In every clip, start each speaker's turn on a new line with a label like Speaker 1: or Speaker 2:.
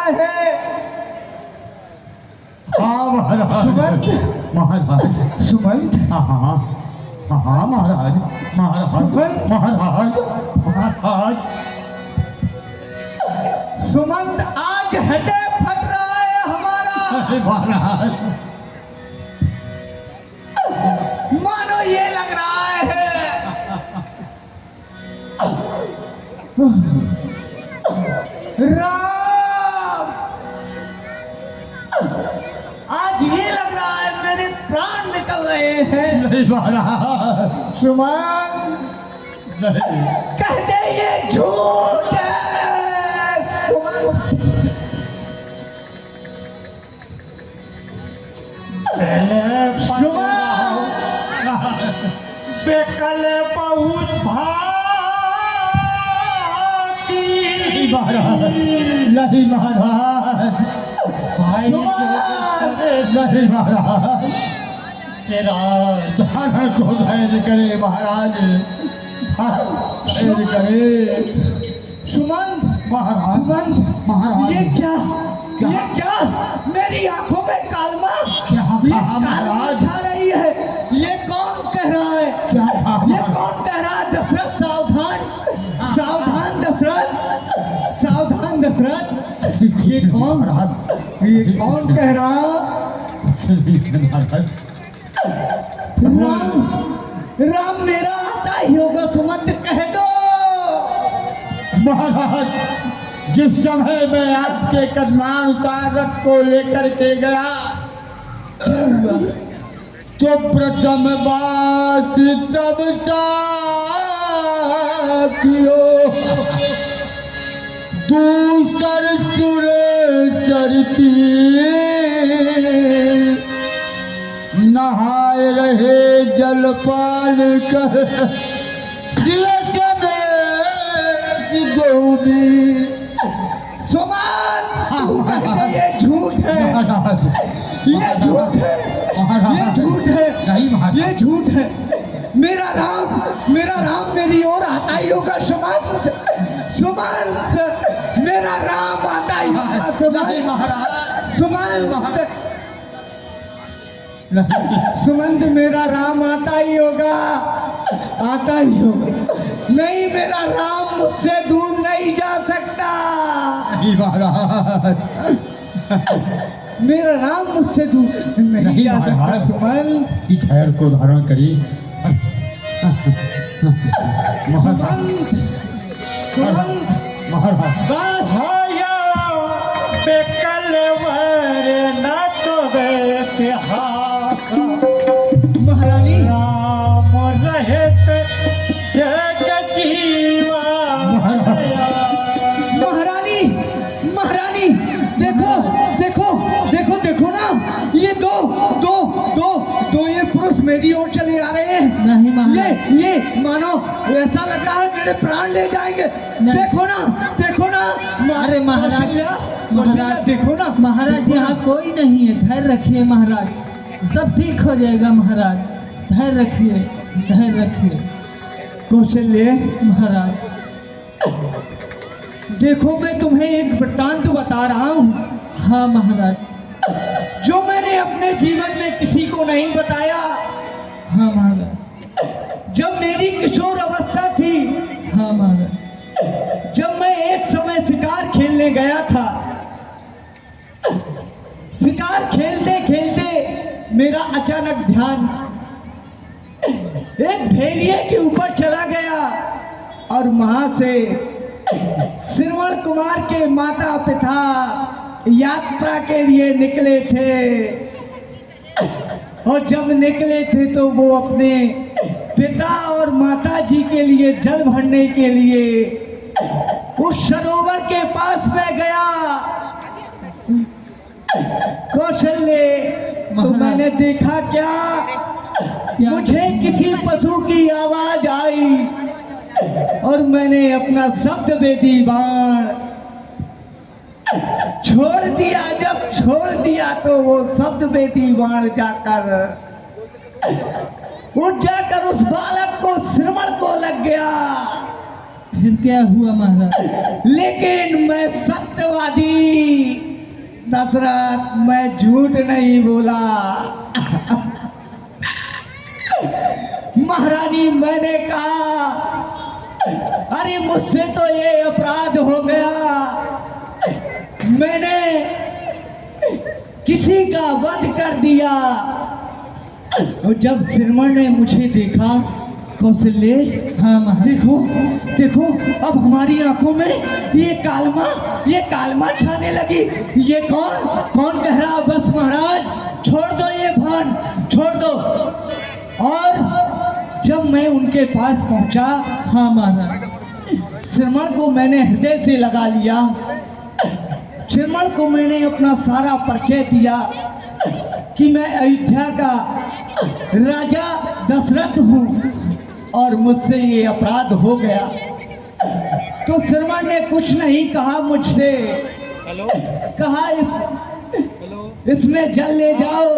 Speaker 1: है?
Speaker 2: हाँ महाराज।
Speaker 1: सुमंत
Speaker 2: महाराज
Speaker 1: सुमंत
Speaker 2: हाँ हाँ हाँ हाँ महाराज महाराज
Speaker 1: सुमंत
Speaker 2: महाराज महाराज
Speaker 1: सुमंत आज हटे फट रहा है हमारा।
Speaker 2: अरे महाराज
Speaker 1: मानो ये लग रहा है राम, आज ये लग रहा है मेरे प्राण निकल रहे हैं।
Speaker 2: नहीं महाराज
Speaker 1: सुमन
Speaker 2: नहीं
Speaker 1: कहते ये झूठ है। सुमन
Speaker 3: बेकल बहुत
Speaker 2: नहीं
Speaker 3: भाती
Speaker 2: महाराज नहीं महाराज
Speaker 3: भाई
Speaker 2: नहीं महाराज
Speaker 3: तेरा
Speaker 2: धारण को धैर्य करे महाराज धैर्य करे
Speaker 1: सुमंत
Speaker 2: महाराज
Speaker 1: सुमंत
Speaker 2: महाराज
Speaker 1: ये क्या मेरी आंखों में कालमा
Speaker 2: क्या
Speaker 1: ये
Speaker 2: कहा
Speaker 1: कालमा
Speaker 2: महाराज?
Speaker 1: छा रही है। ये कौन कह रहा है?
Speaker 2: क्या कहा
Speaker 1: ये
Speaker 2: महाराज?
Speaker 1: कौन कह रहा है? दशरथ सावधान सावधान दशरथ सावधान दशरथ। ये कौन कह रहा?
Speaker 2: महाराज
Speaker 1: राम राम मेरा आता ही होगा। सुमंत कह दो।
Speaker 2: महाराज जिस समय मैं आपके कदमान उतार रथ को लेकर के गया तो प्रथम बात तब कियो दूसर चुरे चरती नहाए रहे जलपान कर गोभी
Speaker 1: सुमंत तू कहते ये झूठ है। ये झूठ है। ये झूठ है।
Speaker 2: नहीं महाराज
Speaker 1: ये झूठ है। मेरा राम मेरी ओर आता ही होगा। सुमंत सुमंत मेरा राम आता ही होगा।
Speaker 2: नहीं महाराज
Speaker 1: सुमंत मेरा राम आता ही होगा। आता ही होगा। नहीं मेरा राम मुझसे दूर नहीं जा सकता।
Speaker 2: नहीं महाराज
Speaker 1: मेरा राम मुझसे दूर नहीं जा सकता।
Speaker 2: महाराज।
Speaker 1: सुमंत
Speaker 2: इस धैर्य को धारण करी
Speaker 1: सुमंत
Speaker 2: महाराज
Speaker 1: बस
Speaker 3: होया बेकल वरे न तो इतिहास
Speaker 1: महारानी
Speaker 3: राम रहत जग जीवा
Speaker 1: महारानी महारानी देखो देखो देखो देखो ना ये दो दो दो दो ये पुरुष मेरी ओर चले आ रहे हैं।
Speaker 4: नहीं महाराज
Speaker 1: ये मानो ऐसा लग रहा है मेरे प्राण ले जाएंगे।
Speaker 4: नहीं।
Speaker 1: देखो ना
Speaker 4: अरे महाराज
Speaker 1: महाराज देखो ना
Speaker 4: महाराज यहाँ कोई नहीं है। धैर्य रखिए महाराज, सब ठीक हो जाएगा महाराज। धैर्य रखिए
Speaker 1: कौशल्य।
Speaker 4: महाराज।
Speaker 1: देखो मैं तुम्हें एक वृत्तांत बता रहा हूँ
Speaker 4: हाँ महाराज।
Speaker 1: जो मैंने अपने जीवन में किसी को नहीं बताया।
Speaker 4: हाँ महाराज।
Speaker 1: जब मेरी किशोर अवस्था थी,
Speaker 4: हाँ महाराज।
Speaker 1: जब मैं एक समय शिकार खेलने गया था, शिकार खेलते खेलते मेरा अचानक ध्यान एक भेड़िए के ऊपर चला गया और वहां से श्रवण कुमार के माता पिता यात्रा के लिए निकले थे। और जब निकले थे तो वो अपने पिता और माता जी के लिए जल भरने के लिए उस सरोवर के पास में गया। कौशल्य तो मैंने देखा क्या? मुझे किसी पशु की आवाज आई और मैंने अपना शब्द वेदी बाण छोड़ दिया। जब छोड़ दिया तो वो शब्द वेदी बाण उठ जाकर उस बालक को श्रवण को लग गया।
Speaker 4: फिर क्या हुआ महाराज?
Speaker 1: लेकिन मैं सत्यवादी दशरथ मैं झूठ नहीं बोला। महारानी मैंने कहा अरे मुझसे तो ये अपराध हो गया, मैंने किसी का वध कर दिया। और जब श्रीमण ने मुझे देखा, कौशल्य
Speaker 4: हाँ महाराज।
Speaker 1: देखो देखो अब हमारी आंखों में ये कालमा छाने लगी। ये कौन कह रहा? बस महाराज छोड़ दो ये भान, छोड़ दो। और जब मैं उनके पास पहुंचा,
Speaker 4: हाँ महाराज।
Speaker 1: श्रीमण को मैंने हृदय से लगा लिया। श्रीमण को मैंने अपना सारा परिचय दिया कि मैं अयोध्या का राजा दशरथ हूँ और मुझसे ये अपराध हो गया। तो श्रीमण ने कुछ नहीं कहा मुझसे, कहा इसमें जल ले जाओ।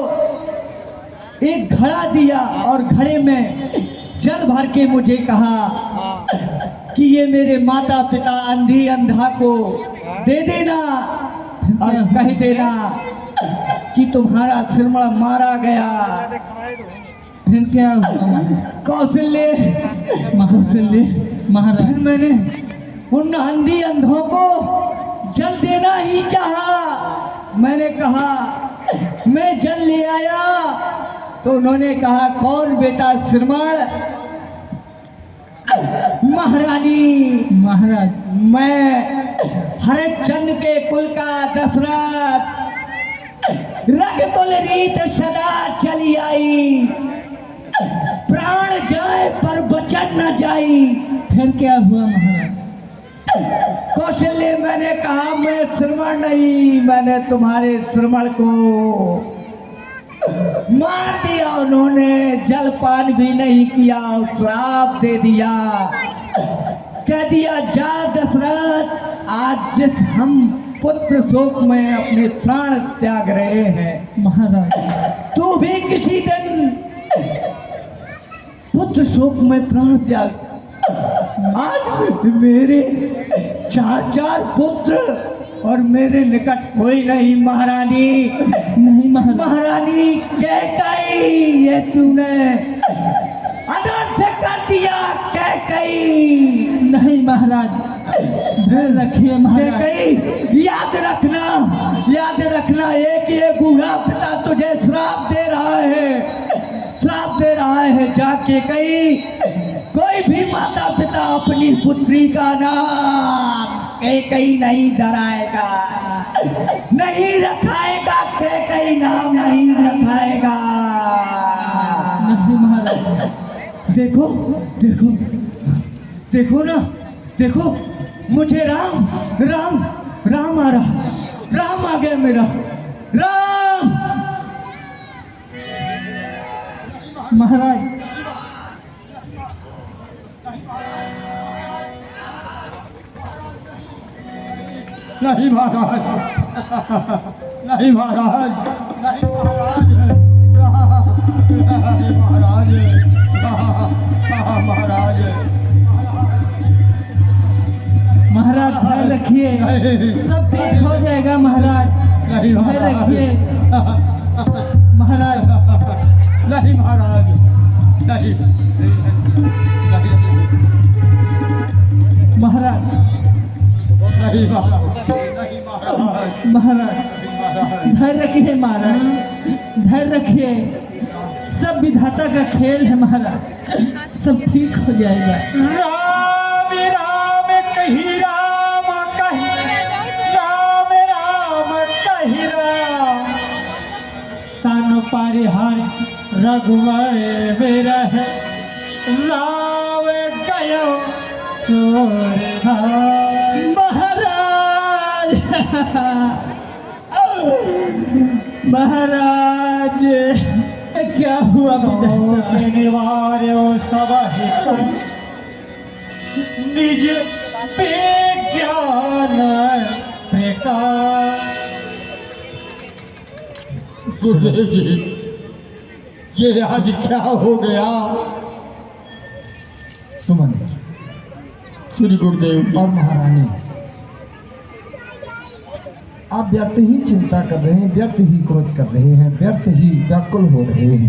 Speaker 1: एक घड़ा दिया और घड़े में जल भर के मुझे कहा कि ये मेरे माता पिता अंधी अंधा को दे देना और कह देना कि तुम्हारा श्रीमण मारा गया।
Speaker 4: फिर क्या हुआ महाराज?
Speaker 1: कौशल्य
Speaker 4: महाराज
Speaker 1: फिर मैंने उन अंधी अंधों को जल देना ही चाहा। मैंने कहा मैं जल ले आया, तो उन्होंने कहा कौन बेटा? श्रीमण।
Speaker 4: महाराज
Speaker 1: मैं हरिश्चंद्र के कुल का दशरथ, रग कुल रीत सदा चली आई, प्राण जाए पर वचन न जाई।
Speaker 4: फिर क्या हुआ महाराज?
Speaker 1: कौशल्य मैंने कहा मैं श्रीमण नहीं, मैंने तुम्हारे श्रीमण को मार दिया। उन्होंने जलपान भी नहीं किया, श्राप दे दिया, कह दिया जा दशरथ, आज जिस हम पुत्र शोक में अपने प्राण त्याग रहे हैं,
Speaker 4: महाराज
Speaker 1: तू भी किसी दिन पुत्र शोक में प्राण त्याग। आज मेरे चार पुत्र और मेरे निकट कोई नहीं। महारानी
Speaker 4: नहीं महाराज।
Speaker 1: महारानी कैकई, ये तूने अनर्थ कर दिया कैकई।
Speaker 4: नहीं महाराज, धैर्य रखिए महाराज।
Speaker 1: कैकई याद रखना एक ये बूढ़ा पिता तुझे श्राप दे रहा है, जाके कहीं कोई भी माता पिता अपनी पुत्री का नाम कैकई नहीं धराएगा, नहीं रखाएगा, कैकई नाम नहीं रखाएगा।
Speaker 4: नहीं महाराज।
Speaker 1: देखो ना, देखो मुझे राम आ रहा, राम आ गया मेरा राम।
Speaker 4: महाराज
Speaker 2: नहीं महाराज, नहीं महाराज, नहीं महाराज, नहीं महाराज, महाराज,
Speaker 4: महाराज धैर्य रखिए, सब ठीक हो जाएगा महाराज।
Speaker 2: नहीं
Speaker 4: धैर्य रखिए
Speaker 2: महाराज, नहीं महाराज, नहीं
Speaker 4: महाराज।
Speaker 2: नहीं महाराज, नहीं महाराज,
Speaker 4: महाराज धैर्य रखिए महाराज, धैर्य रखिए, सब विधाता का खेल है महाराज, सब ठीक हो जाएगा।
Speaker 3: राम राम कही राम कही, राम राम कही राम, तन परिहर रघुवर विरह, राव गयो सूरधार।
Speaker 4: महाराज महाराज क्या हुआ?
Speaker 3: निवार्यो सब हित, निज विज्ञान प्रकाश।
Speaker 2: गुरुदेव जी, ये आज क्या हो गया?
Speaker 4: सुमन
Speaker 2: श्री गुरुदेव
Speaker 4: और महारानी
Speaker 5: आप व्यर्थ ही चिंता कर रहे हैं, व्यर्थ ही क्रोध कर रहे हैं, व्यर्थ ही व्याकुल हो रहे हैं।